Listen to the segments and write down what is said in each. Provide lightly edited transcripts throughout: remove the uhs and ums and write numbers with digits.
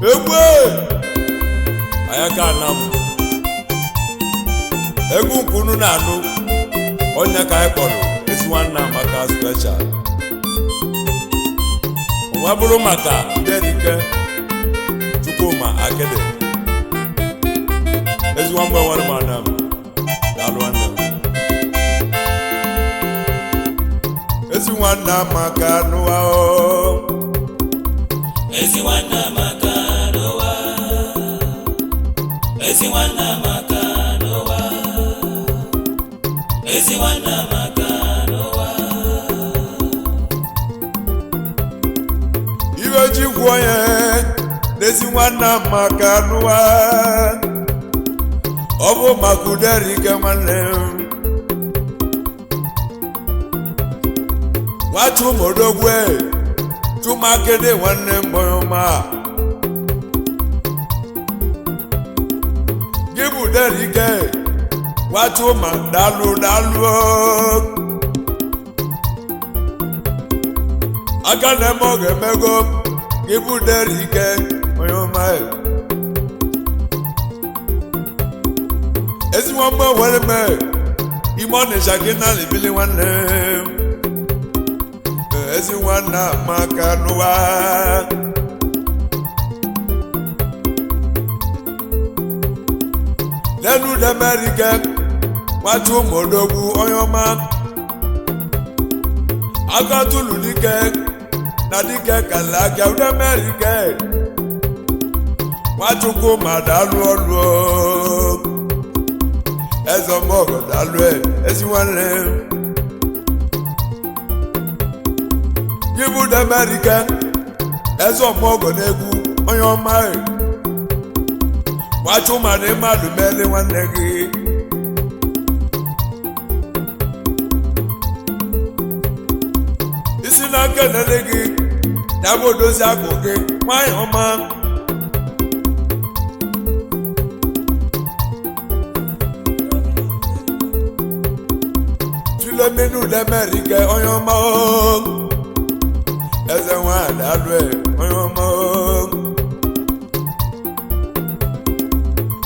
egwe ayaka nam egwu nkunu na anụ onye ka ịkpọrọ ezi nwanne Amaka special nwa bụrụ maka Derike Chukwuma Akede ezi nwa mgbe nwere mana m daalụ nwanne m ezi nwanne Amaka n'ụwa ezi nwanne Amaka n'ụwa ezi nwanne Amaka n'ụwa ezi nwanne Amaka n'ụwa iwe ji gwuo ya n'ezi nwanne Amaka n'ụwa ọ bụ maka Derike nwanne m nwa Chumodogwe Chuma Akede nwanne m ọma gị bụ Derike nwa Chuma daalụ aka na-eme ọ ga-emego gị bụ Derike onye ọma ezi nwamba nwere me ime Ọnịsha gị na libili nwanne m ezi nwanne Amaka n'ụwa lenu Derike nwa Chumodogwu onye ọma aka tụlụ dike na dike kala aka Derike nwa Chukwuma daalụ ọlụ eze ọmọgọ daalụ ezi nwanne gị bụ Derike eze ọmọgọ n'egwu onye ọma nwa Chuma na mmadụ mele nwanne gị isi n'aka nene gị ya bụ odozi akụ gị nwanyị ọma Philomena Derike onye ọma eze nwanyị daalụ onye ọma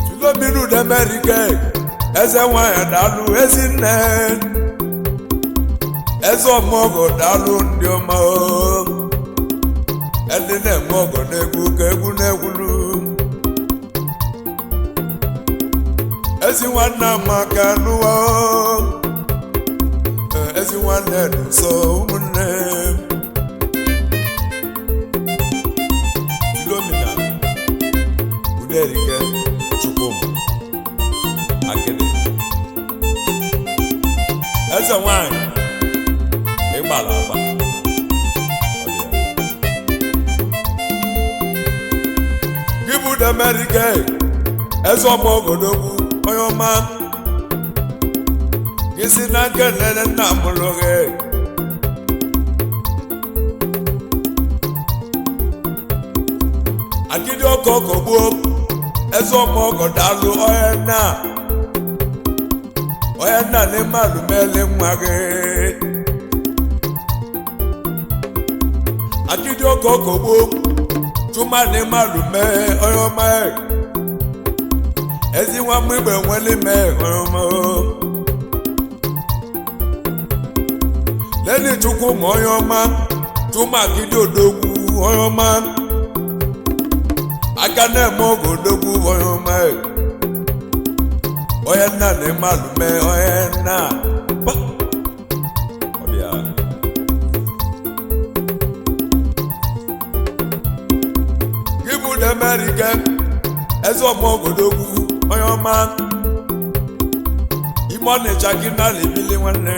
Philomena Derike eze nwanyị daalụ ezinne eze ọmọgọ daalụ ndị ọma ndị na-eme ọgọ n'egwu ka egwu na-egwulu ezi nwanne Amaka n'ụwa ezi nwanne nso ụmụnne Philomena Derike Chukwuma Akede eze nwanyị ịgbala agba gị bụ Derike eze ọmọgọdogwu onye ọma gị si na nke nene nna mụrụ gị Akịdị ọkọ kọgbuo eze ọmọgọ daalụ onye nna na mmadụ mele nwa gị Akịdị ọkọ kọgbuo Chuma na mmadụ mee onye ọma ezi nwa m igbe nwere mee onye ọma leni Chukwuma onye ọma Chuma Akịdị odogwu onye ọma aka na-eme ọgọ odogwu onye ọma onye nna na mmadụ mee onye nna gị bụ Derike eze ọmọgọdogwu onye ọma ime Ọnịsha gị na libili nwanne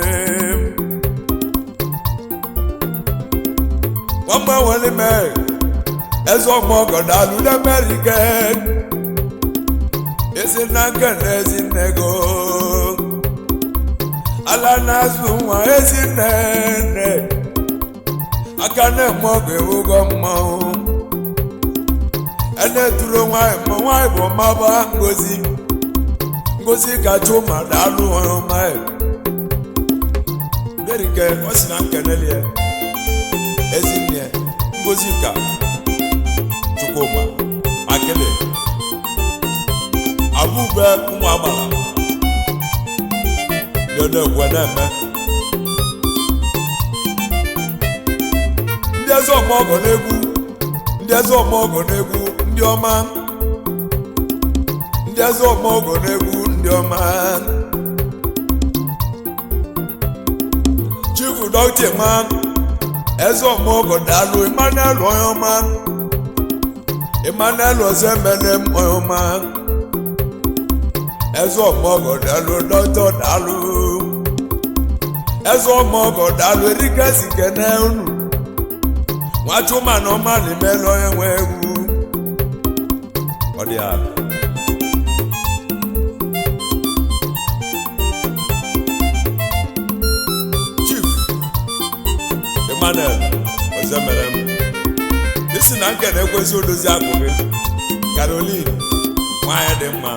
nwamba nwere mee eze ọmọgọ daalụ Derike ezi n'aka na ezi nne go ala na-azụ nwa ezi nne aka na-eme ọgọ ewugo mmanwụ ene-eturo nwanyị ma nwanyị bụ maba ngozi ka Chuma daalụ onye ọma Derike ọ si na nkenele ezinne Ngozi ka Chukwuma akịlị abụbe ụmụ agbara dede ekwe na-eme ndị eze ọmọgọ n'egwu ndị eze ọmọgọ n'egwu ndị ọma ndị eze ọmọgọ n'egwu ndị ọma chifu dọkịta ma eze ọmọgọ daalụ Emmanuel onye ọma Emmanuel Ozemene onye ọma eze ọmọgọ daalụ dọkịta daalụ eze ọmọgọ daalụ erika si kene unu nwachuma na ọma na-emelu onye nwe egwu ọ dị ala Chief Emmanuel Ozemene isi na nke na-ekwezi odozi akụ gị Caroline nwanyị dị mma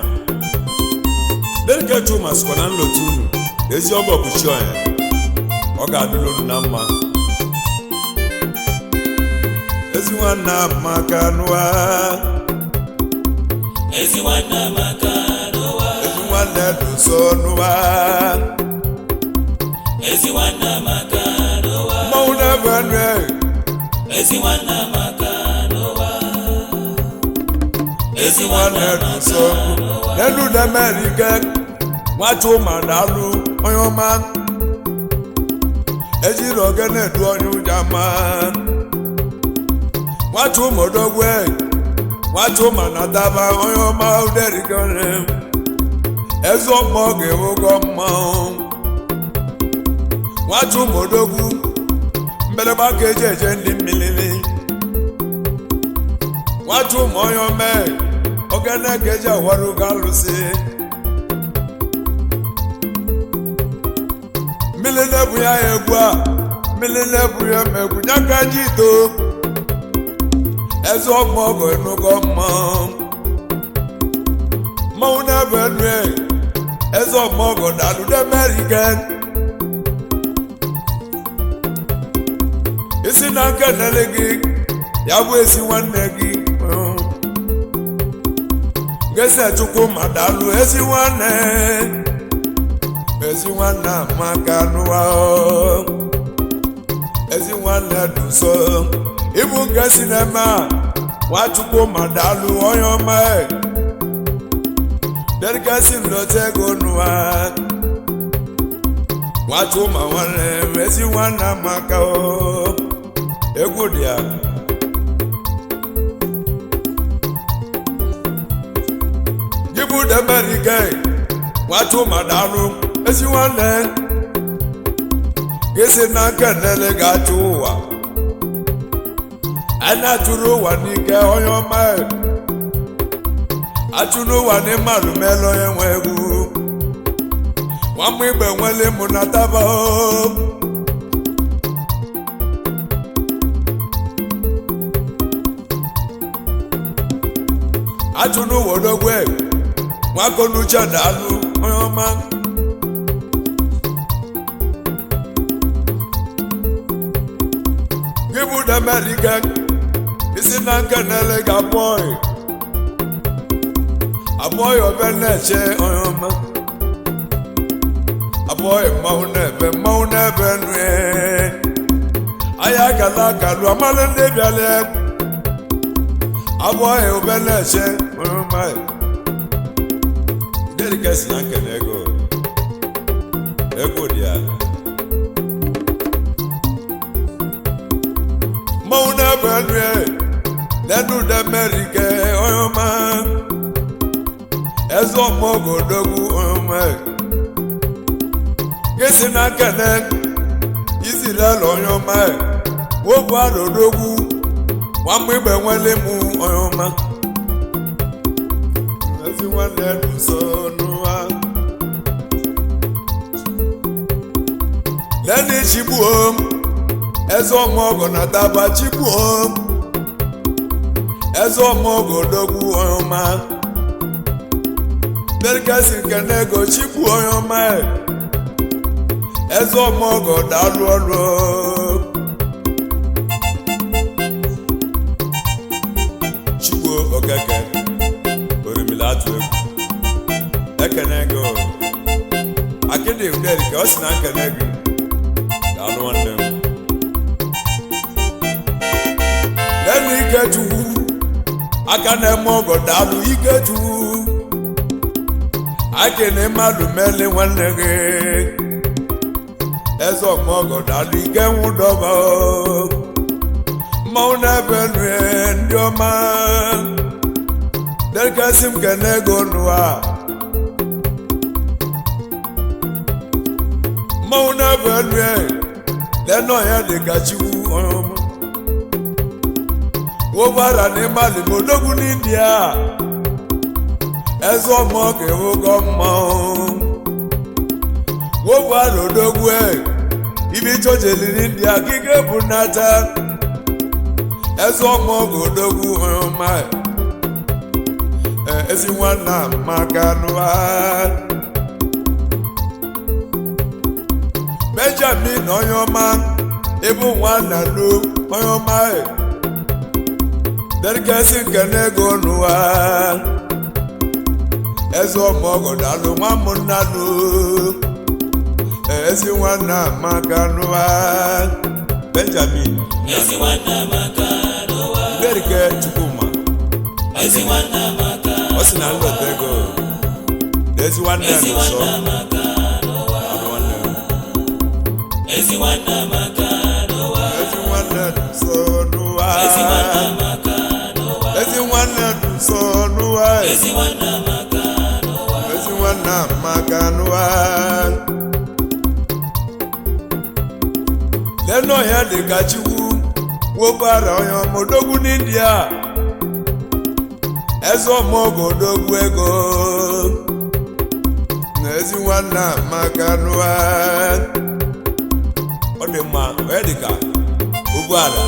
Derike Chuma sikwa na nlotu unu ezi ọgọ bụ chi onye ọ ga-adịla unu na mma ezi nwanne amaka n'ụwa ezi nwanne amaka n'ụwa ezi nwanne duso n'ụwa ezi nwanne amaka n'ụwa mmanwụ na-ebe nne ezi nwanne amaka n'ụwa ezi nwanne duso n'elu na-emerike nwachuma daalụ onye ọma ejiri ogene du onye ụjama nwachuma odogwe nwachuma na daba onye ọma uderigone eze ọmọ ga-ewugo mmanwụ nwachuma odogwu mbeleba ka eji eje ndị mmiri nwachuma onye ome ogene ka eji awarugo alụsị mmiri na-ebu ya egwu a mmiri na-ebu ya megwu ya ka ji ito eze ọmọgọ enugo mmanwụ na-ebe nue eze ọmọgọ daalụ n'Amerika isi na nke nele gị ya bụ ezi nwanne gị gesi Chukwu ma daalụ ezi nwanne amaka n'ụwa ezi nwanne duso ịbụ nke si n'eme a Nwachukwu ma daalụ onye ọma Derike si nlọta ego n'ụwa Nwachukwu ma nwanne ezi nwanne amaka egwu dị ya gị bụ Demerike Nwachukwu ma daalụ ezi nwanne gị si na nke nele ga-achụ ụwa a na-achụrụ ụwa n'ike onye ọma achụrụ ụwa n'ịmadụ melu onye nwe egwu nwamma igbe nwele mụ na taba achụrụ ụwa odogwe nwakonuche daalụ onye ọma gị bụ Demerike isi na nke nele ga-abụghị obe na-eche onye ọma abụghị mmanwụ na-ebe nue anya gala akalụ amalụ ndị bịara abụghị obe na-eche onye ọma Derike si na nke na ego dị ya mmanwụ na-ebe nue n'elu Demerike onye ọma eze ọmọgọ odogwu onye ọma gị si na nkene Izrel onye ọma wogwu arụ odogwu nwamma igbe nwele mụ onye ọma ezi nwanne duso n'ụwa leni chigbuo eze ọmọgọ na daba chigbuo eze ọmọgọ odogwu onye ọma Derike si nkene ego chigbuo onye ọma eze ọmọgọ daalụ ọrụ Chigbuo Okeke ọ sị na nkene gị daalụ nwanne m lenu Ikechukwu aka na-eme ọgọ daalụ Ikechukwu akene mmadụ mele nwanne gị eze ọmọgọ daalụ ike nwụdọba mmanwụ na-ebe nue ndị ọma delkasi m kene ego n'ụwa mmanwụ na-ebe nue lenu ọhịa dịka Chukwu onye ọma wobara n'ịmalị m odogwu n'India eze ọmọgọ ewugo mmanwụ wobara odogwu ibi chọjeli n'India kike bụ nata eze ọmọgọ odogwu onye ọma ezi nwanna maka nụwa Benjamin onye ọma ịbụ nwanna lo onye ọma derkesi nkene ego n'ụwa eze ọmọgọ daalụ nwa m nna lo ezi nwanna maka n'ụwa Benjamin ezi nwanna maka n'ụwa derike Chukwuma ezi nwanna maka ọ sị na nlọta ego ezi nwanna nso maka n'ụwa ezi nwanna maka n'ụwa ezi nwanna nso n'ụwa ezi nwanna maka n'ụwa ezi nwanna nso n'ụwa ezi nwanna maka n'ụwa ezi nwanna maka n'ụwa lenu ọhịa dịka Chukwu wobara onye ọma odogwu n'India eze ọmọgọ odogwu ego na ezi nwanna maka n'ụwa ọ dị mma onye dịka ụgbọala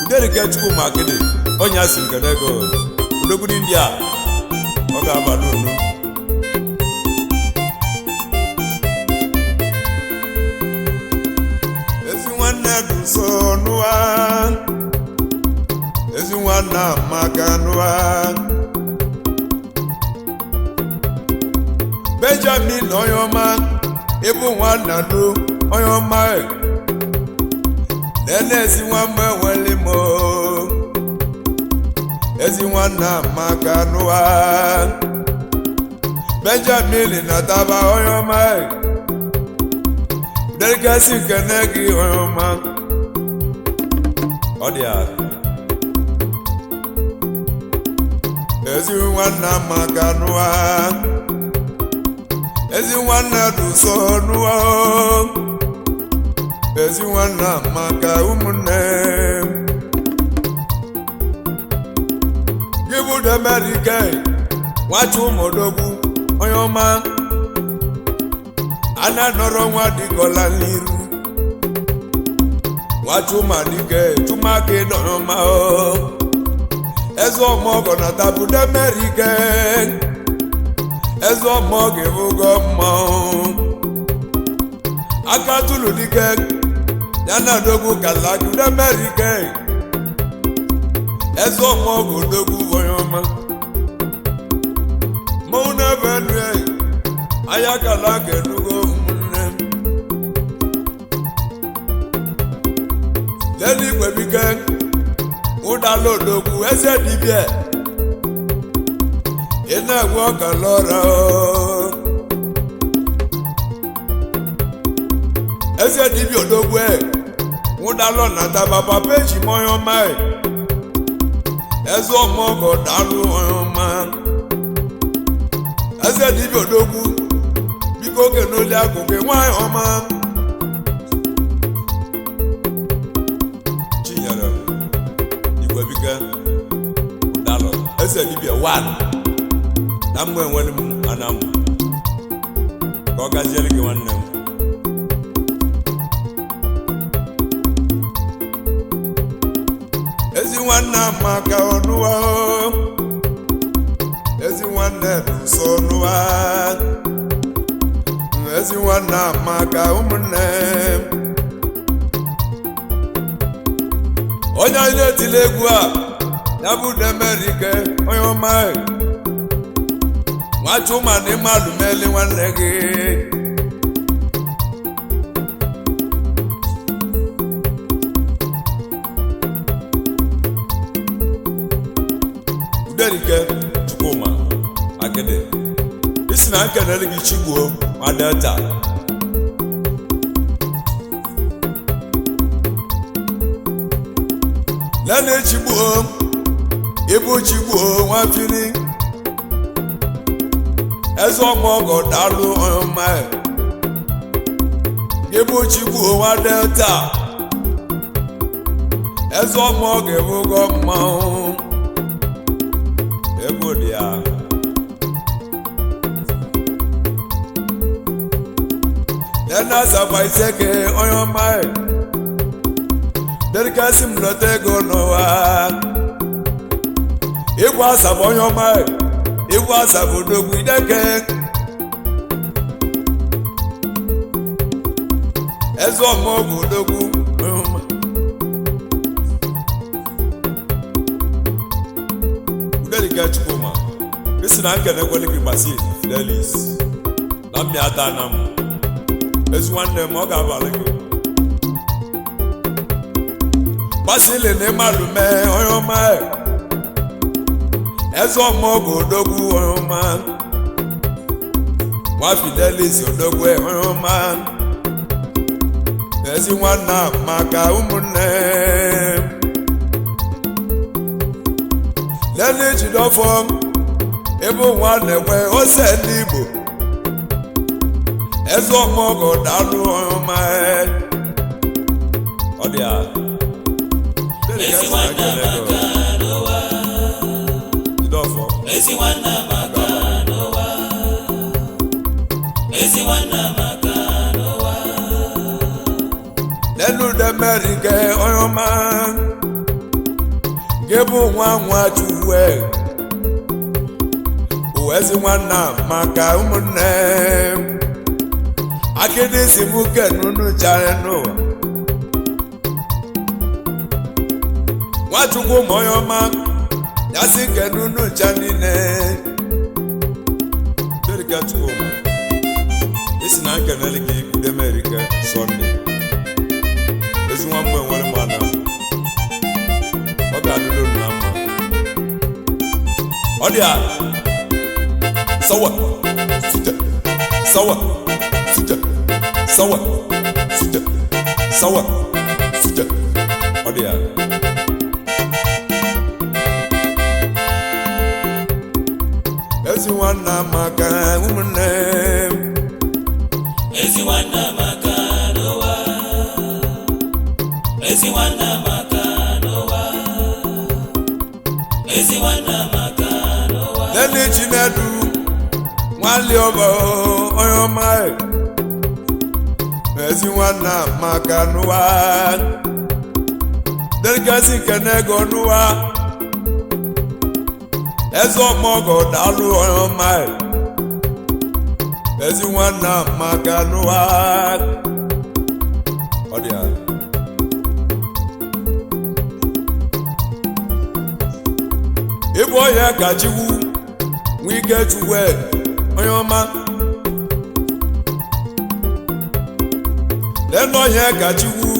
uderike Chukwuma akịdị onye asị nkene ego odogwu n'India ọ ga-aba n'unu ezi nwanne dị nso n'ụwa ezi nwanna maka n'ụwa Benjamin onye ọma ịbụ nwanna lo onye ọma nene ezi nwamba nwere m ezi nwanna maka n'ụwa Benjamin na-ataba onye ọma delkasi nkene gị onye ọma ọ dị ala ezi nwanna maka n'ụwa ezi nwanna dị nso n'ụwa ezi nwanna maka ụmụnne gị bụ demerike nwachi ụmụodogwu onye ọma ana nọrọ nwa dịkọla n'iru nwachi ụmụadike chụmaka ịdọrọ ọma eze ọmọgọ na tabu demerike eze ọmọgọ ebugo mmanwụ aka tụlụ dike ya na odogwu kalaki demerike eze ọmọgọ odogwu onye ọma mmanwụ na-ebe nue aya kalaki enugo ụmụnne lelu igwe bike ụdala odogwu eze dibịa ị na-egwe ọka lọra eze dibịa odogwu ụdalọ na tababa peji onye ọma eze ọmọgọ dalụ onye ọma eze dibịa odogwu biko oge n'oli akụkụ nwanyị ọma chinyere igwe bike ụdalọ eze dibịa 1 na mgbe enwere m anam ka ọ gaziere gị nwanne m ezi nwanne maka ọnụwa ezi nwanne nso ọnụwa ezi nwanne maka ụmụnne onye anyị na-etile egwu a ya bụ demerike onye ọma nwachuma dị mmadụ meli nwanne gị Uderike Chukwuma Agede isi na nkenele gị Chigbuo nwa Delta lele Chigbuo Ibu Chigbuo Nwafiri eze ọmọgọ daalụ ọma Ibu Chigbuo nwa Delta eze ọmọgọ ebugo mmanwụ ego dị ya Lena Saba Iseke onye ọma Derikasi m lọta ego n'ụwa Igwe Asaba onye ọma Igwe Asaba odogwu Ideke eze ọmọgọ odogwu Uderike Chukwuma isi na nkene kwele gị gbasi Fidelis na mmịata na m ezi nwanne m ọ ga-abalị gị gbasili na ịmalụme onye ọma eze ọmọgọ odogwu onye ọma nwa Fidelis odogwu onye ọma ezi nwanne maka ụmụnne lele Jidofọ ebe nwa na-enwe ose ndị Igbo eze ọmọgọ daalụ ọma ọ dị a ezi nwanne maka n'ụwa Jidofọ ezi nwanne maka n'ụwa ezi nwanne maka n'ụwa lelu Udemerike onye ọma Gebu nwa Chuwe ezi nwanne maka ụmụnne Akịdị si mụ kenunu chara n'ụwa Nwachukwu ma onye ọma ya si kenunu cha niile Uderike Chukwuma isi na nkenele gị Udemerike Sunday ezi nwa mgbe nwere mmanụ ọ ga-adịrị unu na mma ọ dị ala sawa sute sawa sute sawa sute sawa sute ọ dị ala ezi nwanne maka ụmụnne ezi nwanne maka n'ụwa ezi nwanne maka n'ụwa ezi nwanne maka n'ụwa lele Chinedu nwali ọba onye ọma ezi nwanne maka n'ụwa Derikasi Kenego n'ụwa eze ọmọgọ daalụ onye ọma ezi nwanne maka n'ụwa ọ dị ala ịbụ ọhịa ka Chikwu nwe ike Chuwe onye ọma lele ọhịa ka Chikwu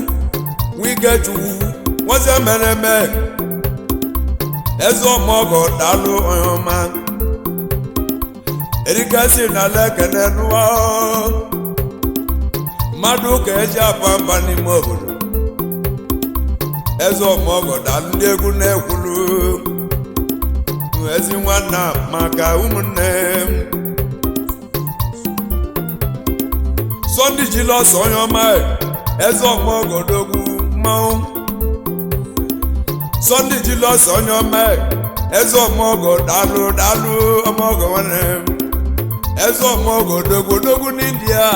nwe ike Chukwu nwoze mere eme eze ọmọgọ daalụ onye ọma Erikasi na lekene n'ụwa mmadụ ka eji apa mba n'ime obodo eze ọmọgọ daalụ ndị egwu na-ekwulu ezi nwanne maka ụmụnne Sunday Jilos onye ọma eze ọmọgọ odogwu mmanwụ Sunday Jilos onye ọma eze ọmọgọ daalụ ọmọgọ nwanne eze ọmọgọ odogwu n'India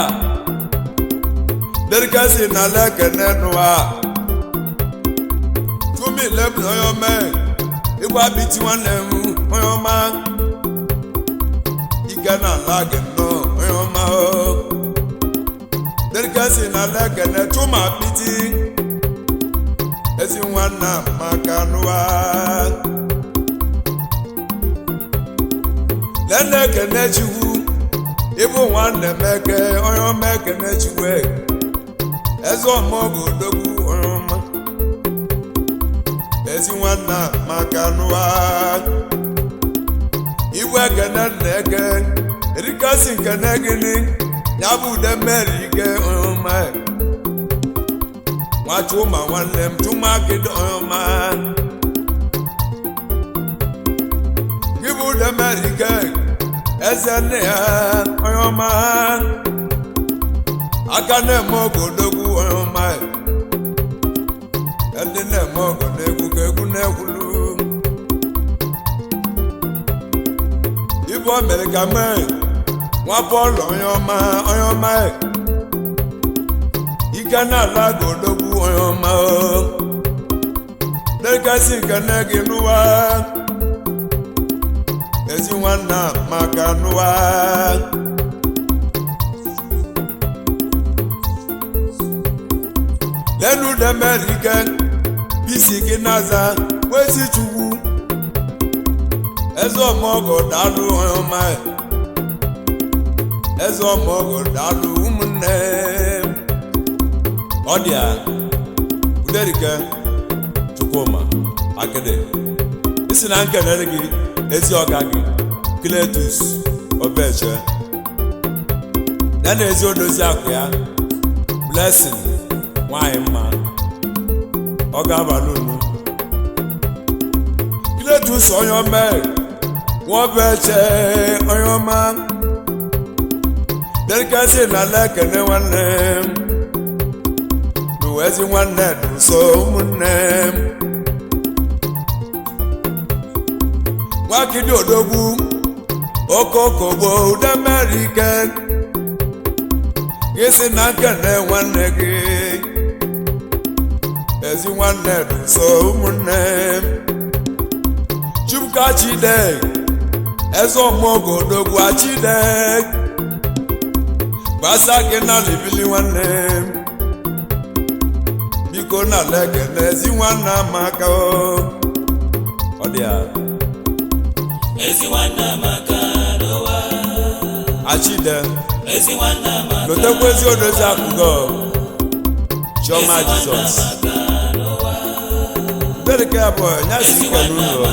Derikasi na lekene n'ụwa Tumi lebu onye ọma Igwe Abiti nwanne m onye ọma ike na ala gị nnọọ onye ọma Derikasi na lekene Chuma Abiti ezi nwanne maka n'ụwa lele Ekene Chukwu ịbụ nwanne m eke onye ọma Ekene Chukwu eze ọmọgọ odogwu onye ọma ezi nwanne maka n'ụwa igwe ekene na-eke erikasi nkene gịnị ya bụ ude mmeri ike ọma nwa chuma nwanne m chuma kedu ọma gị bụ ude mmeri ike eze nne ya ọma aka na-eme ogodogwu ọma ndị na-eme ọgọ na-egwu ka egwu na-egwulu ibu o mere ka mee nwa bọọlụ onye ọma ike na-ala godogwu onye ọma na-ekesi nke nne gị n'ụwa ezi nwanna maka n'ụwa lenu demerike bisi gị naza wezi chukwu eze ọmọgọ dalụ ọma eze ọmọgọ dalụ ụmụnne ọ dị a uderike chukwuma akede isi na nkenere gị ezi ọga gị Cletus Obeche ya na ezi odozi akụ ya Blessing nwanyị mma ọ ga-abalị unu Cletus onye ọma Obeche onye ọma derikasi na lekene nwanne m n'uwezi nwanne n'ụsọ ụmụnne m nwakidi odogwu okokogbo udemerike gị si na nkene nwanne gị ezi nwanne n'ụsọ ụmụnne m Chukwuka Chide eze ọmọgọ odogwu achide gbasa gị na libili nwanne m biko na lekene ezi nwanne amaka ọ dị a ezi nwanne amaka n'ụwa achide ezi nwanne amaka lotekwa ezi odozi akụgọ Chioma Jizọs bereke abụọ nyasi ike n'ụlọ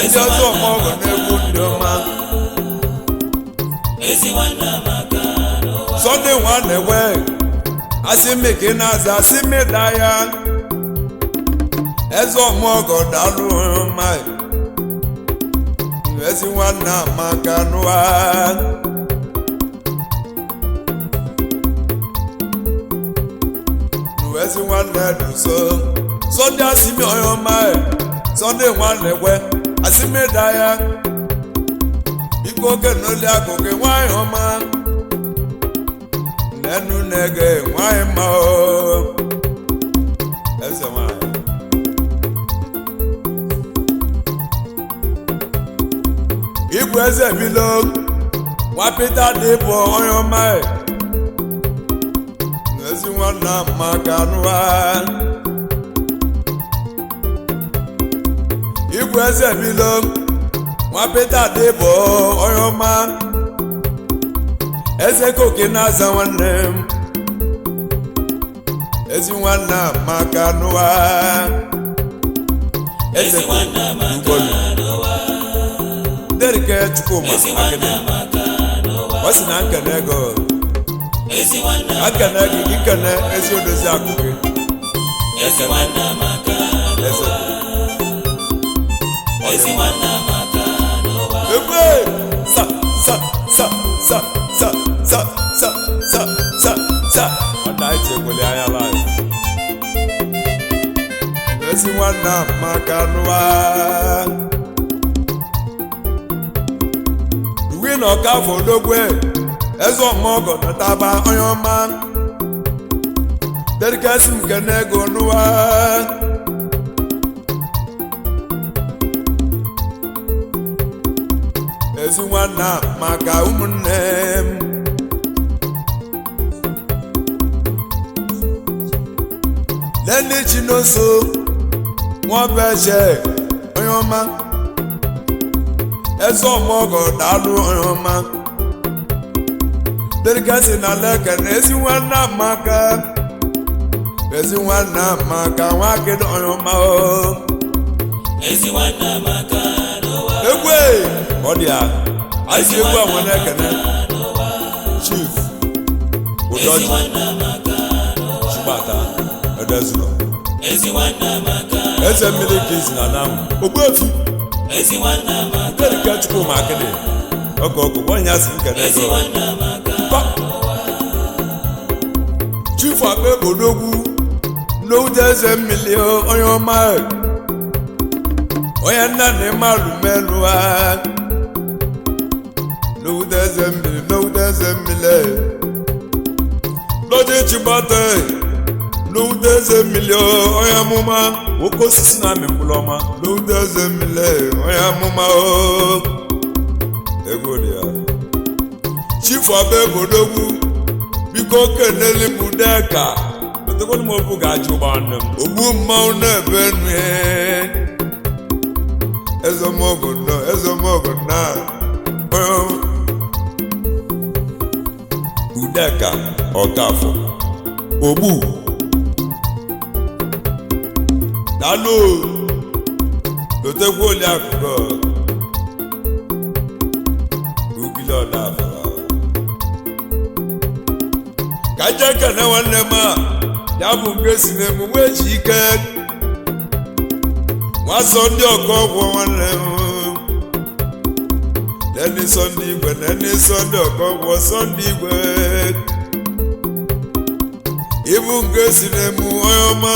ezi ọzọ ọmọgọ na-egwu ndị ọma ezi nwanne amaka n'ụwa Sunday nwa na-ewe asị mmeke na-aza asị mmeda ya eze ọmọgọ dalụ ọma ezi nwanne amaka n'ụwa ezi nwanne duso Sunday asịmi onye ọma Sunday nwa na-ewe asị mmeda ya ike oge n'oli akụ gị nwanyị ọma nnenu na-ege nwanyị mma eze nwanyị igwe eze bilo nwa Peter dị bụ onye ọma ezi nwanne amaka n'ụwa igwe eze bilo nwa Peter dị bụ onye ọma eze koke na-aza nwanne m ezi nwanne amaka n'ụwa eze nwanne amaka n'ụwa derike Chukwuma akede ọ sị na nkene ego ezi nwanne akene gị gị kene ezi odozi akụ gị ezi nwanne amaka eze ezi nwanne amaka n'ụwa ebe sa sa sa sa sa sa sa sa sa sa ọda iche kwele anya lai ezi nwanne amaka n'ụwa uwe na ọkafọ odogwe eze ọmọgọ nataba onye ọma derikasi m kene ego n'ụwa ezi nwanne maka ụmụnne m leni Chinoso Nwaobeche onye ọma eze ọmọgọ dalụ onye ọma derikasi na lekene ezi nwanne amaka ezi nwanne amaka nwakedo onye ọma ezi nwanne amaka n'ụwa egwe ọ dị ya anyị si egwu àwọn na-ekene chief ezi ụdọji nwanne amaka chibata edezuro ezi nwanne amaka eze mmiri ka izi na namụ ogbuefi ezi nwanne amaka Derike Chukwuma Akịdị ọkụ gbanya si nkene ezi ego nwanne amaka chief akpa odogwu n'ụdị eze mmiri onye ọma onye nna na ịmalụ melu ha n'ụdị eze mmiri n'ụdị chibata n'ụdị eze mmiri onye amụma oke osisi na amị mkpụrụ ọma n'ụdị eze mmiri onye amụma ego dị ya chief akpa odogwu biko keneli m deka otekwani m obu ga-ajụ ụgbọnne m ogbu mmanwụ na-ebe nri ezemọgụ na udeka ọkafọ ogbu dalo otekwu oli akụkọ ugile ọdafọ kaja kene nwanne m a ya bụ nke si n'emume eji ike nwasọ ndị ọkọ ọgwụ nwanne m nene sọnde igwe nene sọnde ọkọ ọgwụ sọnde igwe ibu nke si n'emu onye ọma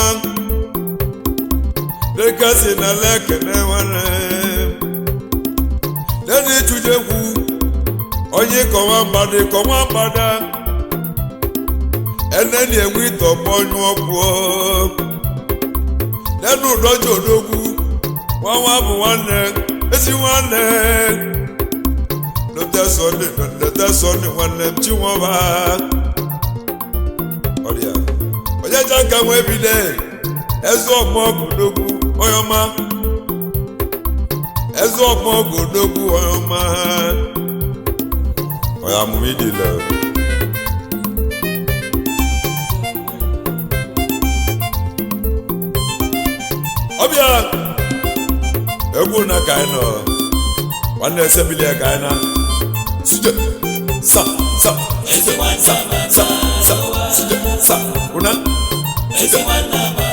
dịka si na lekene nwanne nene chujekwu onye kọwa mgbada eneni enwe ịtọgbọ onye ọgwụ nenu ụdọji odogwu nwa bụ nwanne ezi nwanne lote sọnde nwanne m chinwọba ọrịa onye ji aka nwe ebide eze ọgbọgụ odogwu onye ọma eze ọgbọgụ odogwu onye ọma onye amụma idile ọbịa egwu na ka anyị nọ nwanne esebilie ka anyị na suje sa ezi nwanne amaka suje sa una ezi nwanne amaka